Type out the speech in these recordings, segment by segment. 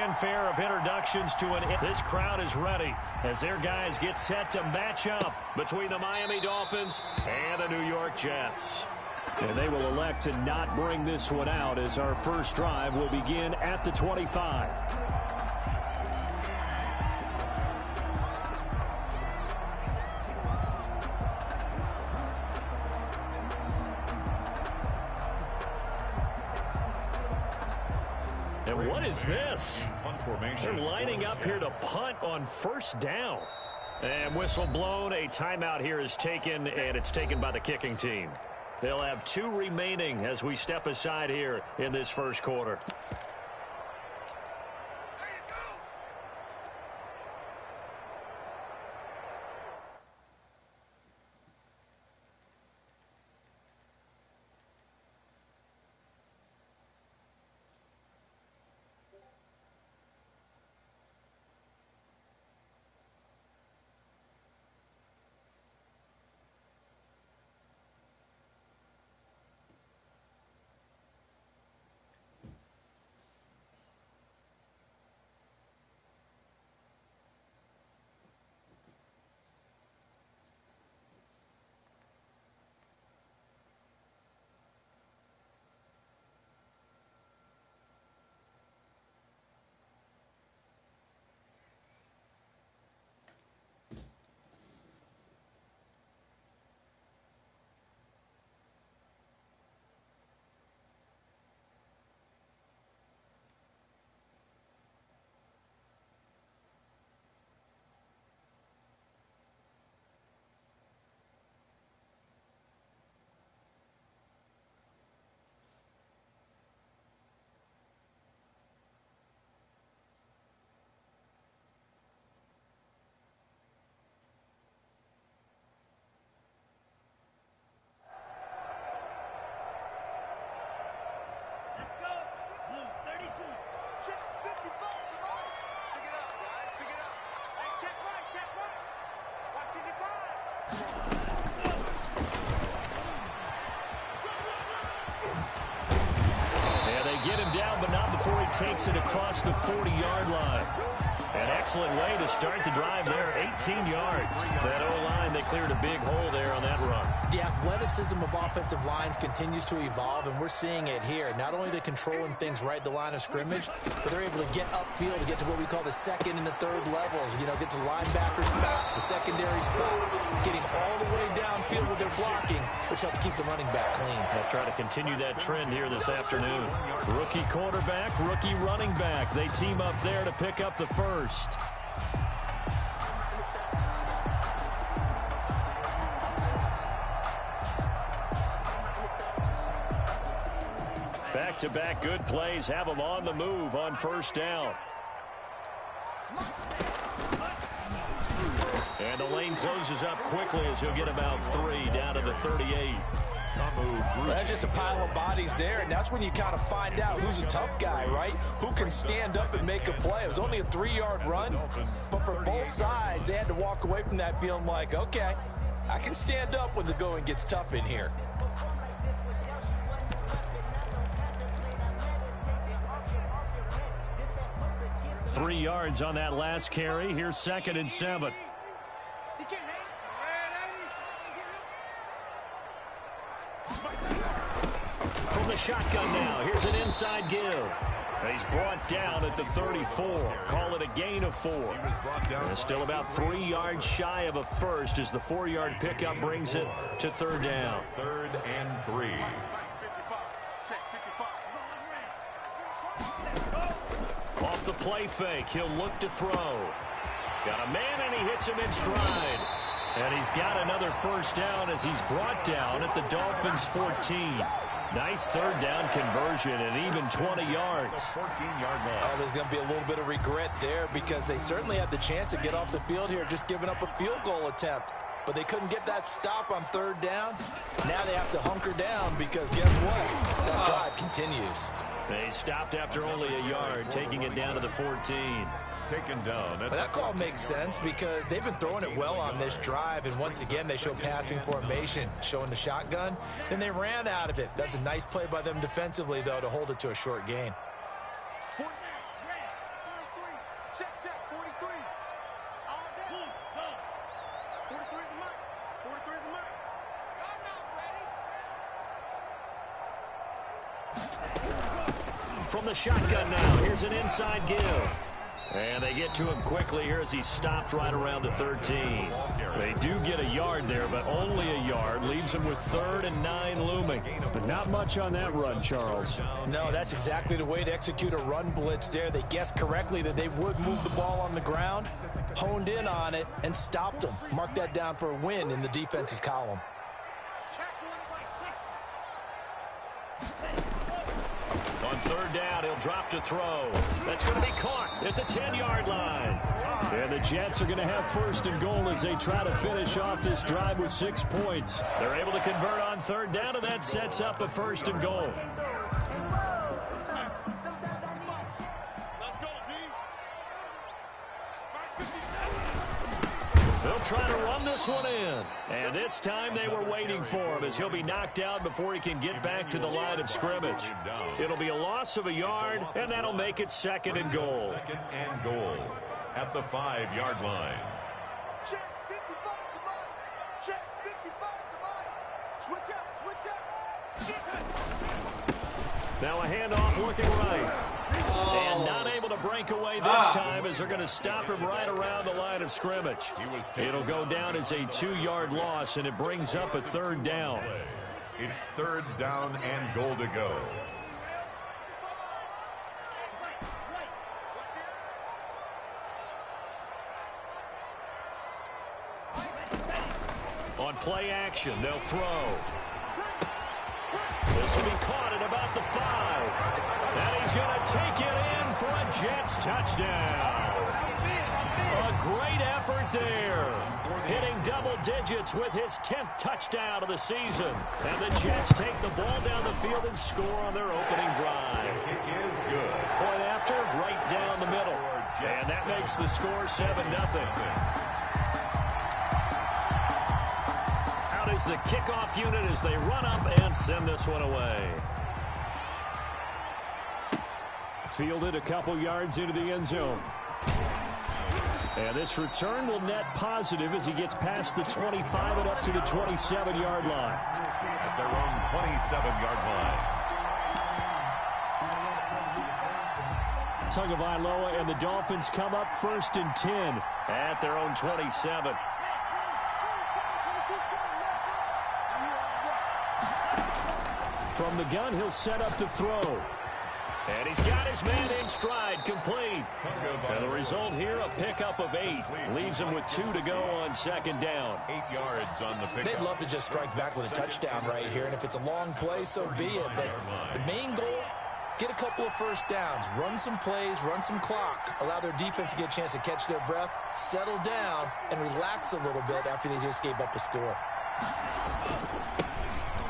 fanfare of introductions to this crowd is ready as their guys get set to match up between the Miami Dolphins and the New York Jets. And they will elect to not bring this one out as our first drive will begin at the 25. And what is this? They're lining up here to punt on first down. And whistle blown. A timeout here is taken, and it's taken by the kicking team. They'll have 2 remaining as we step aside here in this first quarter. Get him down, but not before he takes it across the 40-yard line. An excellent way to start the drive there, 18 yards. That O-line, they cleared a big hole there on that run. The athleticism of offensive lines continues to evolve, and we're seeing it here. Not only are they controlling things right at the line of scrimmage, but they're able to get upfield to get to what we call the second and the third levels. You know, get to linebacker spot, the secondary spot, getting all the way downfield with their blocking, which helps keep the running back clean. They'll try to continue that trend here this afternoon. Rookie quarterback, rookie running back. They team up there to pick up the first. Back-to-back good plays have them on the move on first down. And the lane closes up quickly as he'll get about 3 down to the 38. Well, that's just a pile of bodies there, and that's when you kind of find out who's a tough guy, right? Who can stand up and make a play. It was only a 3-yard run, but for both sides, they had to walk away from that feeling like, okay, I can stand up when the going gets tough in here. Three yards on that last carry. Here's 2nd and 7. From the shotgun now, here's an inside give. He's brought down at the 34. Call it a gain of 4. And still about 3 yards shy of a first as the 4-yard pickup brings it to 3rd down. 3rd and 3. Off the play fake, he'll look to throw. Got a man, and he hits him in stride. And he's got another first down as he's brought down at the Dolphins' 14. Nice 3rd down conversion and even 20 yards. 14-yard line. Oh, there's going to be a little bit of regret there because they certainly had the chance to get off the field here, just giving up a field goal attempt. But they couldn't get that stop on 3rd down. Now they have to hunker down because guess what? That drive continues. They stopped after only a yard, taking it down to the 14. Taken down. Well, that call makes sense because they've been throwing it well on this drive, and once again they show passing formation, showing the shotgun. Then they ran out of it. That's a nice play by them defensively, though, to hold it to a short gain. Check. 43. All day. 43 is the mark. 43 is the mark. Y'all not ready. From the shotgun now, here's an inside give. And they get to him quickly here as he stopped right around the 13. They do get a yard there, but only a yard. Leaves him with 3rd and 9 looming. But not much on that run, Charles. No, that's exactly the way to execute a run blitz there. They guessed correctly that they would move the ball on the ground, honed in on it, and stopped them. Mark that down for a win in the defense's column. On 3rd down, he'll drop to throw. That's going to be caught at the 10-yard line. And the Jets are going to have 1st and goal as they try to finish off this drive with 6 points. They're able to convert on 3rd down, and that sets up a 1st and goal. They'll try to run this one in. And this time they were waiting for him as he'll be knocked out before he can get back to the line of scrimmage. It'll be a loss of a yard, and that'll make it 2nd and goal. 2nd and goal at the 5-yard line. Check 55, come on. Check 55, come on. Switch up. Now a handoff looking right. And not able to break away this time as they're going to stop him right around the line of scrimmage. It'll go down as a 2-yard loss, and it brings up a 3rd down. It's 3rd down and goal to go. On play action, they'll throw. This will be caught at about the 5. And he's going to take it in for a Jets touchdown. A great effort there. Hitting double digits with his 10th touchdown of the season. And the Jets take the ball down the field and score on their opening drive. The kick is good. Point after, right down the middle. And that makes the score 7-0. Is the kickoff unit as they run up and send this one away. Fielded a couple yards into the end zone. And this return will net positive as he gets past the 25 and up to the 27-yard line. At their own 27-yard line. Tagovailoa and the Dolphins come up 1st and 10. At their own 27. From the gun, he'll set up to throw. And he's got his man in stride, complete. And the result here, a pickup of 8. Leaves him with 2 to go on 2nd down. 8 yards on the pickup. They'd love to just strike back with a touchdown right here, and if it's a long play, so be it. But the main goal, get a couple of 1st downs, run some plays, run some clock, allow their defense to get a chance to catch their breath, settle down, and relax a little bit after they just gave up a score.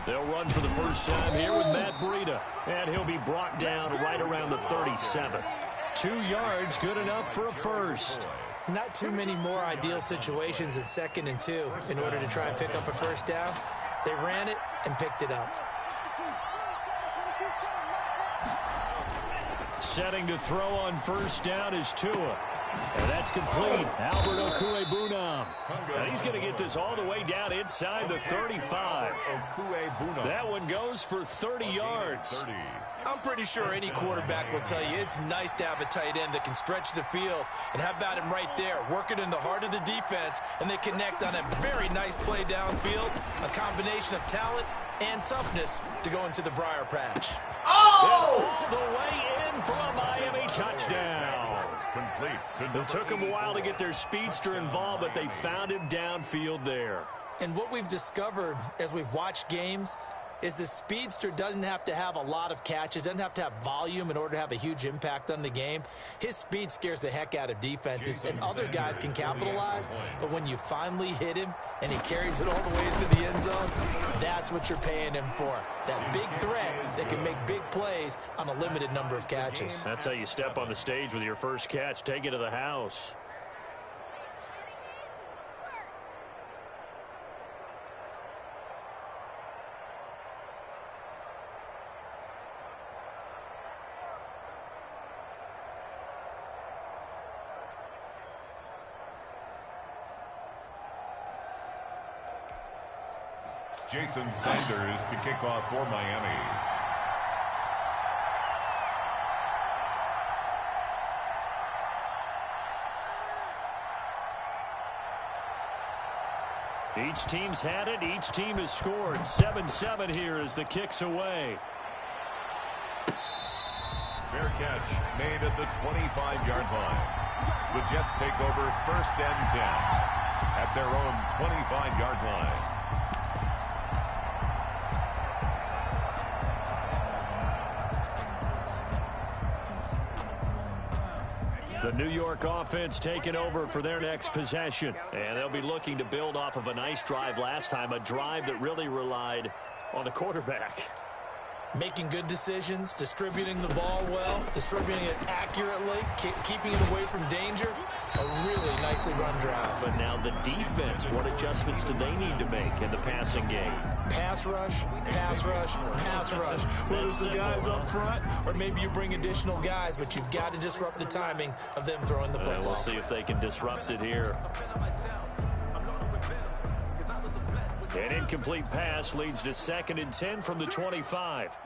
They'll run for the first time here with Matt Breida. And he'll be brought down right around the 37. 2 yards, good enough for a first. Not too many more ideal situations at 2nd and 2 in order to try and pick up a 1st down. They ran it and picked it up. Setting to throw on 1st down is Tua. And that's complete. Albert Okwuegbunam. And he's going to get this all the way down inside the 35. That one goes for 30 yards. I'm pretty sure any quarterback will tell you it's nice to have a tight end that can stretch the field. And how about him right there, working in the heart of the defense, and they connect on a very nice play downfield, a combination of talent and toughness to go into the briar patch. Oh! All the way in for a Miami touchdown. Complete. It took them a while to get their speedster involved, but they found him downfield there. And what we've discovered as we've watched games is the speedster doesn't have to have a lot of catches, doesn't have to have volume in order to have a huge impact on the game. His speed scares the heck out of defenses, and other guys can capitalize, but when you finally hit him and he carries it all the way into the end zone, that's what you're paying him for. That big threat that can make big plays on a limited number of catches. That's how you step on the stage with your first catch. Take it to the house. Jason Sanders to kick off for Miami. Each team's had it. Each team has scored. 7-7 here as the kick's away. Fair catch made at the 25-yard line. The Jets take over 1st and 10 at their own 25-yard line. The New York offense taking over for their next possession. And they'll be looking to build off of a nice drive last time, a drive that really relied on the quarterback. Making good decisions, distributing the ball well, distributing it accurately, keeping it away from danger. A really nicely run drive. But now the defense, what adjustments do they need to make in the passing game? Pass rush, pass rush, pass rush. Whether it's the guys up front or maybe you bring additional guys, but you've got to disrupt the timing of them throwing the football. We'll see if they can disrupt it here. An incomplete pass leads to 2nd and 10 from the 25.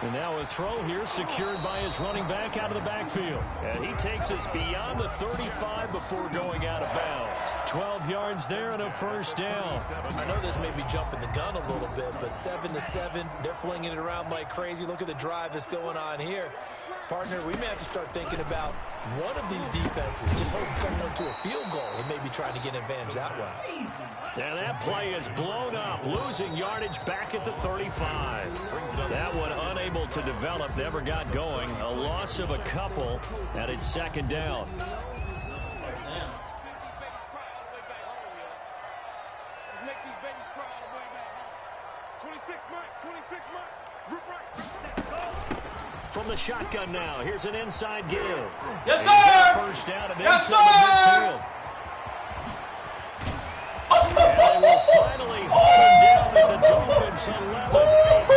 And now a throw here secured by his running back out of the backfield. And he takes us beyond the 35 before going out of bounds. 12 yards there and a 1st down. I know this may be jumping the gun a little bit, but 7-7, they're flinging it around like crazy. Look at the drive that's going on here. Partner, we may have to start thinking about one of these defenses just holding someone to a field goal and maybe trying to get an advantage that way. And that play is blown up, losing yardage back at the 35. That one unable to develop, never got going. A loss of a couple, and it's 2nd down. Just make these babies cry all the way back home. 26 Mike, 26 Mike. Rip right. From the shotgun now, here's an inside give. Yes, sir! 1st down and yes, inside the midfield. And they will finally hold him down at the Dolphins 11.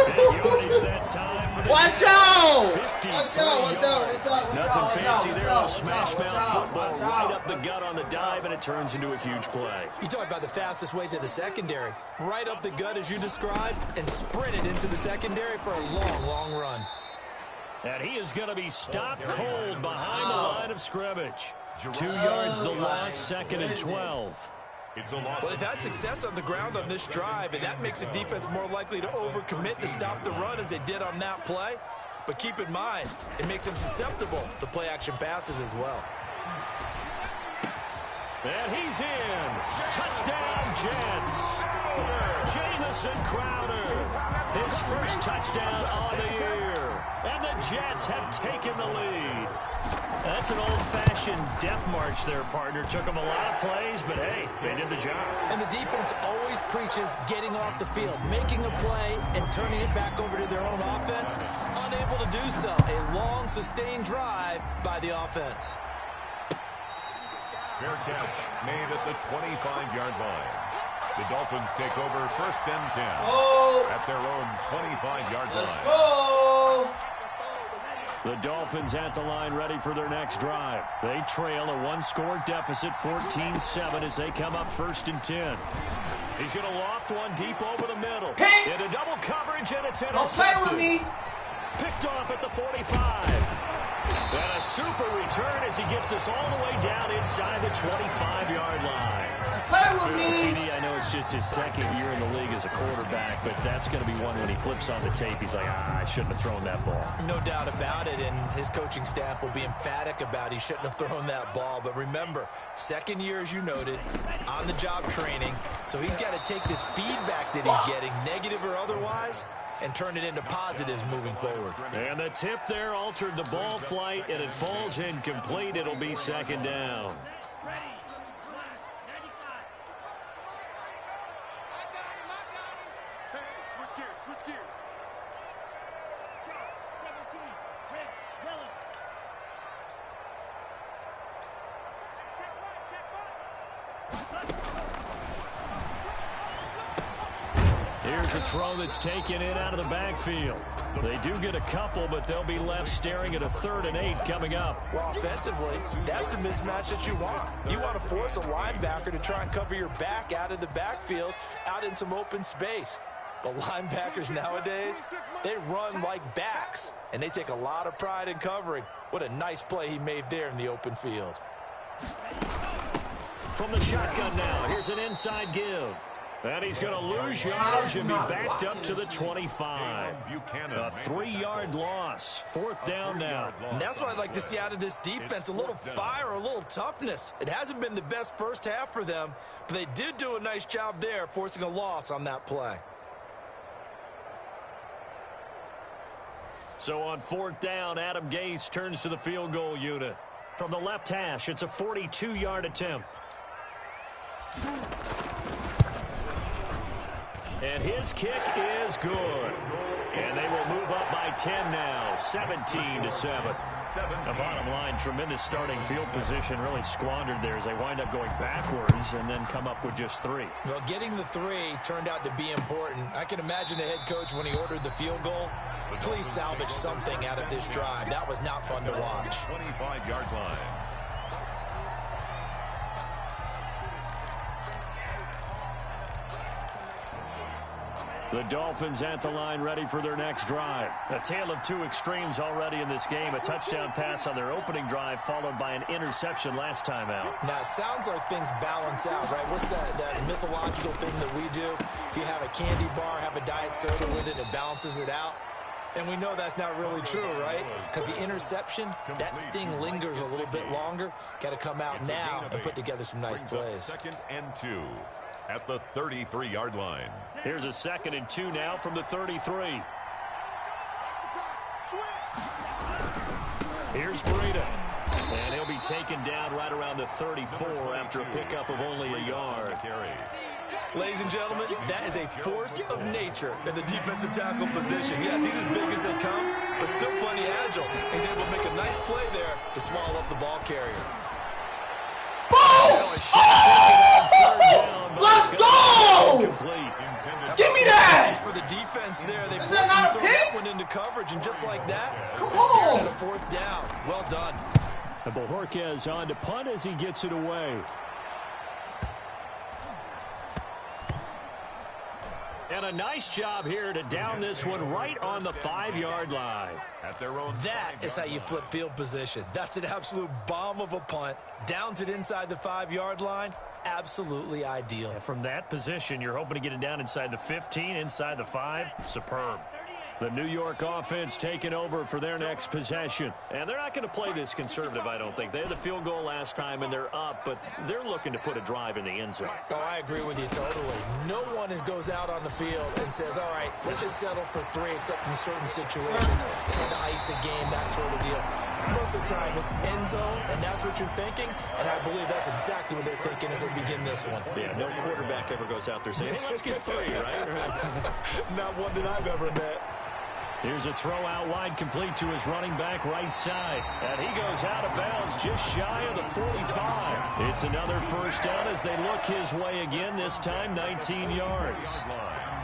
And yardage that time for the Watch out! 53 Watch out! yards. Nothing fancy there. A smash mouth football right up the gut on the dive, and it turns into a huge play. You talk about the fastest way to the secondary. Right up the gut as you described and sprinted into the secondary for a long, long run. And he is going to be stopped cold behind the line of scrimmage. 2 yards the loss, 2nd and 12. It's a loss. Well, they've had success on the ground on this drive, and that makes a defense more likely to overcommit to stop the run as they did on that play. But keep in mind, it makes them susceptible to play-action passes as well. And he's in. Touchdown, Jets. Jamison Crowder, his 1st touchdown on the year. And the Jets have taken the lead. That's an old-fashioned death march there, partner. Took them a lot of plays, but hey, they did the job. And the defense always preaches getting off the field, making a play, and turning it back over to their own offense. Unable to do so. A long, sustained drive by the offense. Fair catch made at the 25-yard line. The Dolphins take over 1st and 10 at their own 25-yard line. Let's go! The Dolphins at the line ready for their next drive. They trail a 1-score deficit, 14-7 as they come up 1st and 10. He's going to loft one deep over the middle. Into double coverage, and it's intercepted. Don't play with me. Picked off at the 45. And a super return as he gets us all the way down inside the 25-yard line. Play with me. CD, I know it's just his 2nd year in the league as a quarterback, but that's going to be one when he flips on the tape. He's like, I shouldn't have thrown that ball. No doubt about it, and his coaching staff will be emphatic about he shouldn't have thrown that ball. But remember, 2nd year, as you noted, on-the-job training, so he's got to take this feedback that he's getting, negative or otherwise, and turn it into positives moving forward. And the tip there altered the ball flight, and it falls incomplete. It'll be 2nd down. Hey, switch gears. Here's a throw that's taken in out of the backfield. They do get a couple, but they'll be left staring at a 3rd and 8 coming up. Well, offensively, that's the mismatch that you want. You want to force a linebacker to try and cover your back out of the backfield, out in some open space. But linebackers nowadays, they run like backs, and they take a lot of pride in covering. What a nice play he made there in the open field. From the shotgun now, here's an inside give. And he's going to lose yardage and be backed up to the 25. A 3-yard loss. 4th down now. And that's what I'd like to see out of this defense, a little fire, a little toughness. It hasn't been the best first half for them, but they did do a nice job there, forcing a loss on that play. So on 4th down, Adam Gase turns to the field goal unit. From the left hash, it's a 42-yard attempt. And his kick is good. And they will move up by 10 now, 17-7. The bottom line, tremendous starting field position, really squandered there as they wind up going backwards and then come up with just 3. Well, getting the 3 turned out to be important. I can imagine the head coach when he ordered the field goal. Please salvage something out of this drive. That was not fun to watch. 25-yard line. The Dolphins at the line ready for their next drive. A tale of 2 extremes already in this game. A touchdown pass on their opening drive followed by an interception last time out. Now, it sounds like things balance out, right? What's that mythological thing that we do? If you have a candy bar, have a diet soda with it, it balances it out. And we know that's not really true, right? Because the interception, that sting lingers a little bit longer. Got to come out now and put together some nice plays. 2nd and 2 at the 33-yard line. Here's a 2nd and 2 now from the 33. Here's Breida. And he'll be taken down right around the 34 after a pickup of only a yard. Ladies and gentlemen, that is a force of nature in the defensive tackle position. Yes, he's as big as they come, but still plenty agile. He's able to make a nice play there to swallow up the ball carrier. Boom! Oh! Let's go! Give me that! For the defense there, they Is that not a throw pick? that one into coverage, and just like that, Come they're staring on! at a 4th down. Well done. And Bojorquez on to punt as he gets it away. And a nice job here to down this one right on the 5-yard line. At their own That is how you flip field position. That's an absolute bomb of a punt. Downs it inside the 5-yard line. Absolutely ideal. From that position, you're hoping to get it down inside the 15, inside the 5. Superb. The New York offense taking over for their next possession. And they're not going to play this conservative, I don't think. They had the field goal last time, and they're up, but they're looking to put a drive in the end zone. Oh, I agree with you totally. No one goes out on the field and says, all right, let's just settle for 3, except in certain situations, trying to ice a game, that sort of deal. Most of the time, it's end zone, and that's what you're thinking, and I believe that's exactly what they're thinking as they begin this one. Yeah, no quarterback ever goes out there saying, hey, let's get 3, right? Not one that I've ever met. Here's a throw out wide, complete to his running back right side. And he goes out of bounds just shy of the 45. It's another 1st down as they look his way again, this time 19 yards.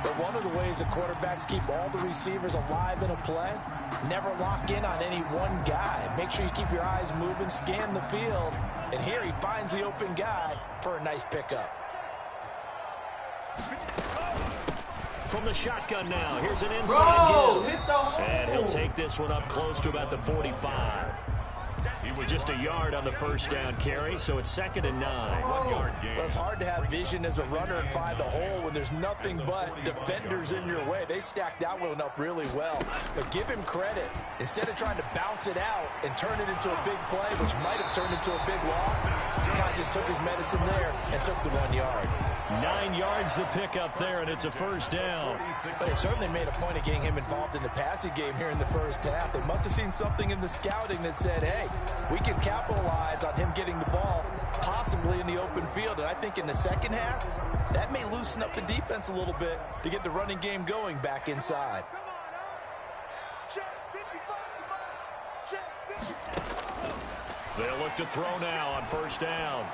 But one of the ways the quarterbacks keep all the receivers alive in a play, never lock in on any one guy. Make sure you keep your eyes moving, scan the field. And here he finds the open guy for a nice pickup. From the shotgun now, here's an inside Bro, give. hit the hole. And he'll take this one up close to about the 45. He was just a yard on the 1st down carry, so it's 2nd and 9. 1-yard gain. Well, it's hard to have vision as a runner and find a hole when there's nothing but defenders in your way. They stacked that one up really well. But give him credit. Instead of trying to bounce it out and turn it into a big play, which might have turned into a big loss, he kind of just took his medicine there and took the 1 yard. 9 yards the pickup there, and it's a 1st down. But they certainly made a point of getting him involved in the passing game here in the first half. They must have seen something in the scouting that said, hey, we can capitalize on him getting the ball possibly in the open field. And I think in the second half, that may loosen up the defense a little bit to get the running game going back inside. They'll look to throw now on 1st down.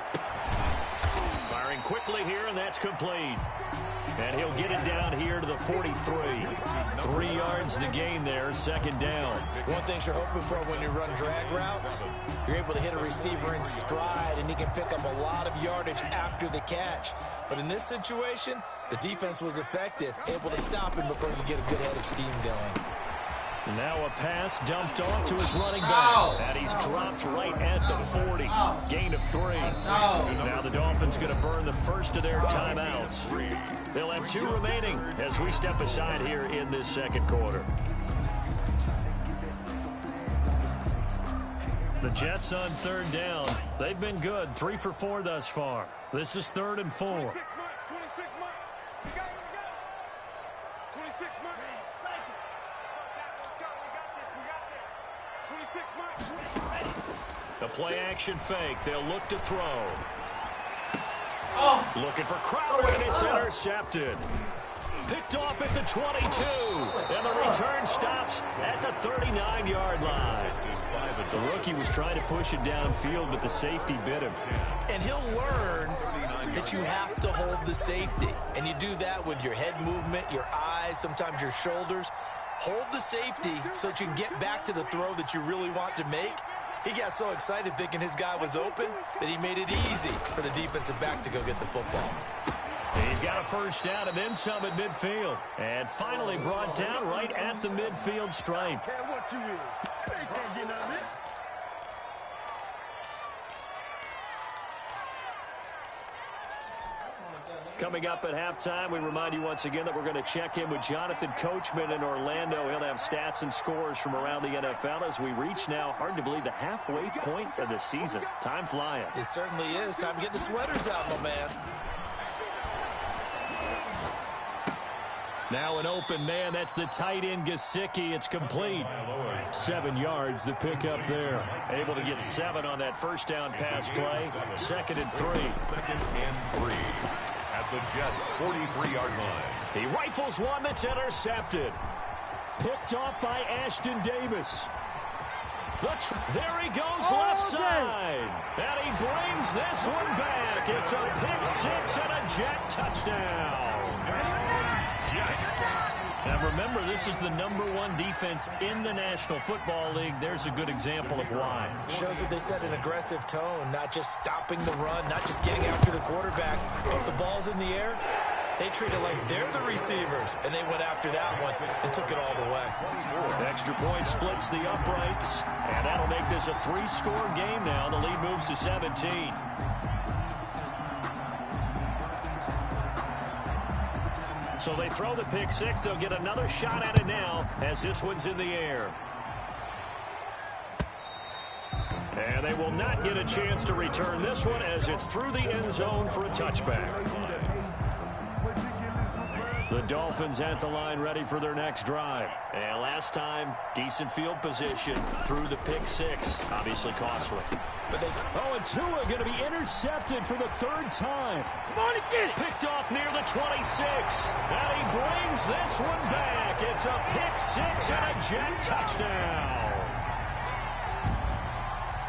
Firing quickly here, and that's complete. And he'll get it down here to the 43. 3 yards the gain there, second down. One thing you're hoping for when you run drag routes, you're able to hit a receiver in stride, and he can pick up a lot of yardage after the catch. But in this situation, the defense was effective, able to stop him before you get a good head of steam going. Now a pass dumped off to his running back. And he's dropped right at the 40. Gain of 3. Now the Dolphins going to burn the first of their timeouts. They'll have 2 remaining as we step aside here in this second quarter. The Jets on third down. They've been good. 3 for 4 thus far. This is 3rd and 4. 26 months. We got 26 months. 26 months. The play action fake. They'll look to throw. Looking for Crowder, and it's intercepted. Picked off at the 22. And the return stops at the 39-yard line. The rookie was trying to push it downfield, but the safety bit him. And he'll learn that you have to hold the safety. And you do that with your head movement, your eyes, sometimes your shoulders. Hold the safety so that you can get back to the throw that you really want to make. He got so excited thinking his guy was open that he made it easy for the defensive back to go get the football. He's got a first down and then some at midfield. And finally brought down right at the midfield stripe. Coming up at halftime, we remind you once again that we're going to check in with Jonathan Coachman in Orlando. He'll have stats and scores from around the NFL as we reach now, hard to believe, the halfway point of the season. Time flying. It certainly is. Time to get the sweaters out, my man. Now an open man. That's the tight end, Gesicki. It's complete. 7 yards, the pickup there. Able to get 7 on that first down pass play. 2nd and 3. 2nd and 3. At the Jets' 43-yard line. He rifles one that's intercepted. Picked off by Ashton Davis. There he goes left side. And he brings this one back. It's a pick 6 and a Jet touchdown. Now remember, this is the #1 defense in the National Football League. There's a good example of why. Shows that they set an aggressive tone, not just stopping the run, not just getting after the quarterback. If the ball's in the air, they treat it like they're the receivers, and they went after that one and took it all the way. Extra point splits the uprights, and that'll make this a 3-score game now. The lead moves to 17. So they throw the pick 6. They'll get another shot at it now as this one's in the air. And they will not get a chance to return this one as it's through the end zone for a touchback. The Dolphins at the line ready for their next drive. And last time, decent field position through the pick 6. Obviously costly. And Tua going to be intercepted for the 3rd time. Come on and get it. Picked off near the 26. And he brings this one back. It's a pick 6 and a Jet touchdown.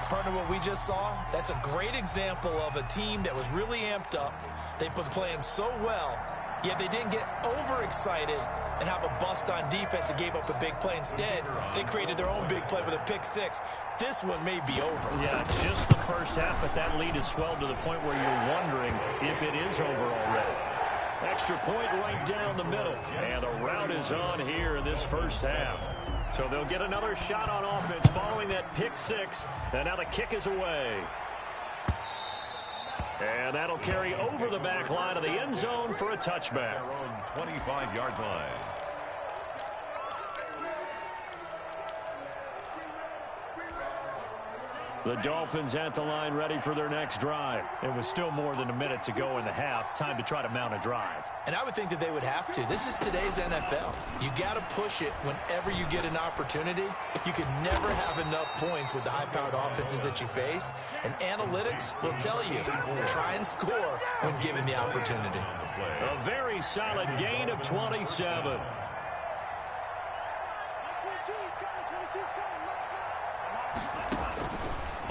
Partner, what we just saw, that's a great example of a team that was really amped up. They've been playing so well, yet they didn't get overexcited and have a bust on defense and gave up a big play. Instead, they created their own big play with a pick 6. This one may be over. Yeah, it's just the first half, but that lead is swelled to the point where you're wondering if it is over already. Extra point right down the middle. And the route is on here in this first half. So they'll get another shot on offense following that pick 6. And now the kick is away. And that'll carry over the back line of the end zone for a touchback. Their own 25-yard line. The Dolphins at the line ready for their next drive. It was still more than a minute to go in the half. Time to try to mount a drive. And I would think that they would have to. This is today's NFL. You got to push it whenever you get an opportunity. You can never have enough points with the high-powered offenses that you face. And analytics will tell you, try and score when given the opportunity. A very solid gain of 27.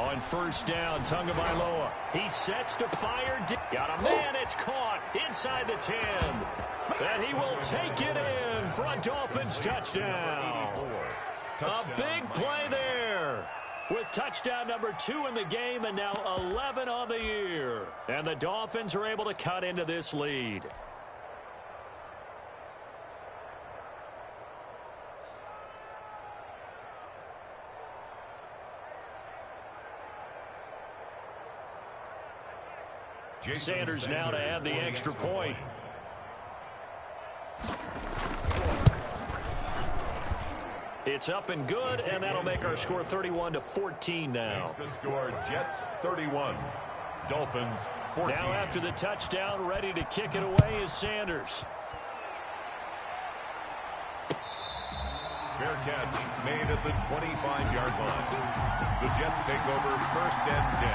On first down, Tagovailoa. He sets to fire. Got a man. It's caught inside the 10. And he will take it in for a Dolphins touchdown. A big play there. With touchdown number 2 in the game and now 11 on the year. And the Dolphins are able to cut into this lead. Sanders now to add the extra point. It's up and good, and that'll make our score 31-14 now. The score, Jets 31, Dolphins 14. Now after the touchdown, ready to kick it away is Sanders. Fair catch made at the 25-yard line. The Jets take over first and 10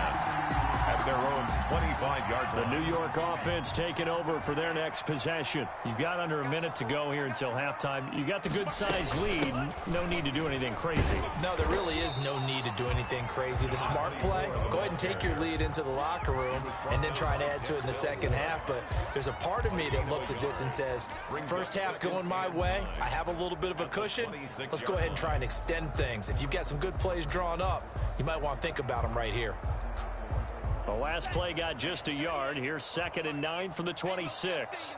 at their own 25-yard line. The New York offense taking over for their next possession. You've got under a minute to go here until halftime. You got the good-sized lead. No need to do anything crazy. No, there really is no need to do anything crazy. The smart play, go ahead and take your lead into the locker room and then try and add to it in the second half. But there's a part of me that looks at this and says, first half going my way, I have a little bit of a cushion. Let's go ahead and try and extend things. If you've got some good plays drawn up, you might want to think about them right here. The last play got just a yard. Here's 2nd and 9 from the 26.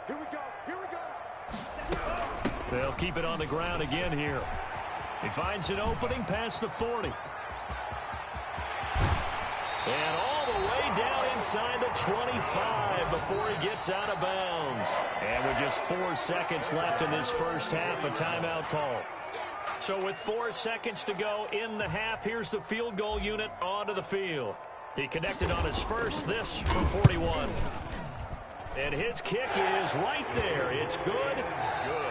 Here we go. They'll keep it on the ground again here. He finds an opening past the 40. And all the way down inside the 25 before he gets out of bounds. And with just 4 seconds left in this first half, a timeout call. So with 4 seconds to go in the half, here's the field goal unit onto the field. He connected on his first, this from 41. And his kick is right there. It's good.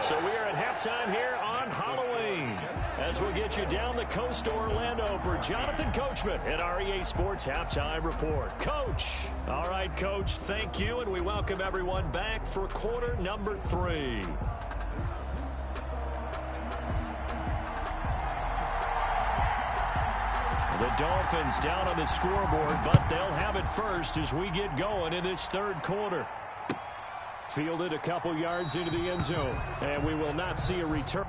So we are at halftime here on Halloween. As we'll get you down the coast to Orlando for Jonathan Coachman at our EA Sports Halftime Report. Coach. All right, Coach, thank you, and we welcome everyone back for quarter number 3. The Dolphins down on the scoreboard, but they'll have it first as we get going in this third quarter. Fielded a couple yards into the end zone, and we will not see a return.